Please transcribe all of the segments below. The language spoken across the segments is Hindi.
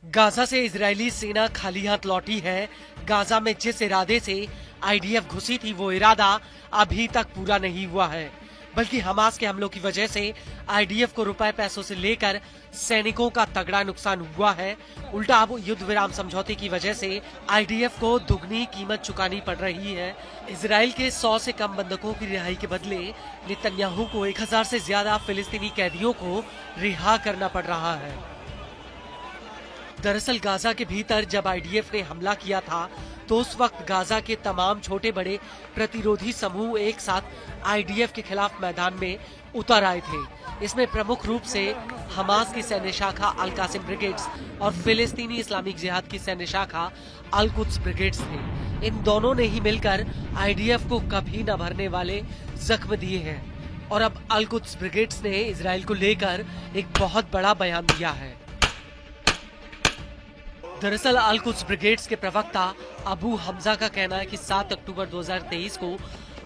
गाजा से इजरायली सेना खाली हाथ लौटी है। गाजा में जिस इरादे से आईडीएफ घुसी थी वो इरादा अभी तक पूरा नहीं हुआ है, बल्कि हमास के हमलों की वजह से आईडीएफ को रुपए पैसों से लेकर सैनिकों का तगड़ा नुकसान हुआ है। उल्टा अब युद्ध विराम समझौते की वजह से आईडीएफ को दुगनी कीमत चुकानी पड़ रही है। इजराइल के 100 से कम बंधकों की रिहाई के बदले नेतन्याहू को 1000 से ज्यादा फिलिस्तीनी कैदियों को रिहा करना पड़ रहा है। दरअसल गाजा के भीतर जब आईडीएफ ने हमला किया था तो उस वक्त गाजा के तमाम छोटे बड़े प्रतिरोधी समूह एक साथ आईडीएफ के खिलाफ मैदान में उतर आए थे। इसमें प्रमुख रूप से हमास की सैन्य शाखा अल कासिम ब्रिगेड्स और फिलिस्तीनी इस्लामिक जिहाद की सैन्य शाखा अल कुद्स ब्रिगेड्स थे। इन दोनों ने ही मिलकर आईडीएफ को कभी न भरने वाले जख्म दिए हैं और अब अल कुद्स ब्रिगेड्स ने इजराइल को लेकर एक बहुत बड़ा बयान दिया है। दरअसल अल कुद्स ब्रिगेड्स के प्रवक्ता अबू हमजा का कहना है कि 7 अक्टूबर 2023 को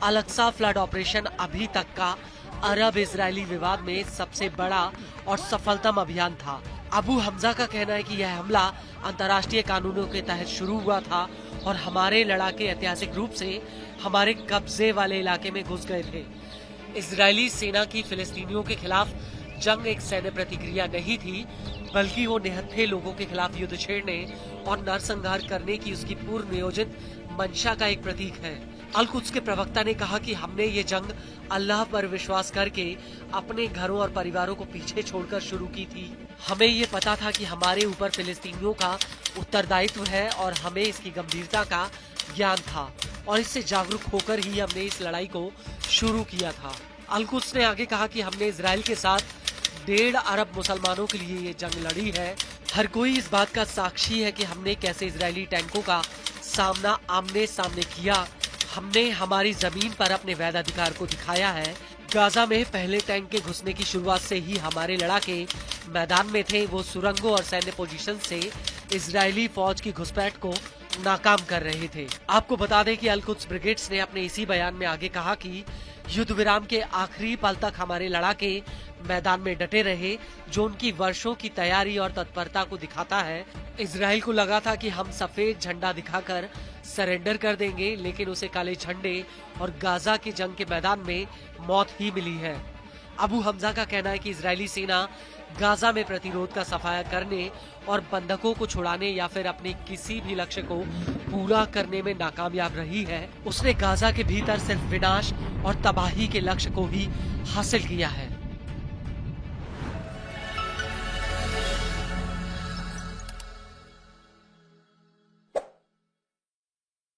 अल अक्सा फ्लड ऑपरेशन अभी तक का अरब इजरायली विवाद में सबसे बड़ा और सफलतम अभियान था। अबू हमजा का कहना है कि यह हमला अंतर्राष्ट्रीय कानूनों के तहत शुरू हुआ था और हमारे लड़ाके ऐतिहासिक रूप से हमारे कब्जे वाले इलाके में घुस गए थे। इजरायली सेना की फिलिस्तीनियों के खिलाफ जंग एक सैन्य प्रतिक्रिया नहीं थी, बल्कि वो निहत्थे लोगों के खिलाफ युद्ध छेड़ने और नरसंहार करने की उसकी पूर्व नियोजित मंशा का एक प्रतीक है। अल कुद्स के प्रवक्ता ने कहा कि हमने ये जंग अल्लाह पर विश्वास करके अपने घरों और परिवारों को पीछे छोड़कर शुरू की थी। हमें ये पता था कि हमारे ऊपर फिलिस्तीनियों का उत्तरदायित्व है और हमें इसकी गंभीरता का ज्ञान था और इससे जागरूक होकर ही हमने इस लड़ाई को शुरू किया था। अल कुद्स ने आगे कहा कि हमने इजराइल के साथ 1.5 अरब मुसलमानों के लिए ये जंग लड़ी है। हर कोई इस बात का साक्षी है कि हमने कैसे इजरायली टैंकों का सामना आमने सामने किया। हमने हमारी जमीन पर अपने वैध अधिकार को दिखाया है। गाजा में पहले टैंक के घुसने की शुरुआत से ही हमारे लड़ाके मैदान में थे। वो सुरंगों और सैन्य पोजीशन से इजरायली फौज की घुसपैठ को नाकाम कर रहे थे। आपको बता दें कि अल कुद्स ब्रिगेड्स ने अपने इसी बयान में आगे कहा कि युद्ध विराम के आखिरी पल तक हमारे लड़ाके मैदान में डटे रहे, जो उनकी वर्षों की तैयारी और तत्परता को दिखाता है। इजराइल को लगा था कि हम सफेद झंडा दिखाकर सरेंडर कर देंगे, लेकिन उसे काले झंडे और गाजा की जंग के मैदान में मौत ही मिली है। अबू हमजा का कहना है कि इजरायली सेना गाजा में प्रतिरोध का सफाया करने और बंधकों को छुड़ाने या फिर अपने किसी भी लक्ष्य को पूरा करने में नाकामयाब रही है। उसने गाजा के भीतर सिर्फ विनाश और तबाही के लक्ष्य को ही हासिल किया है।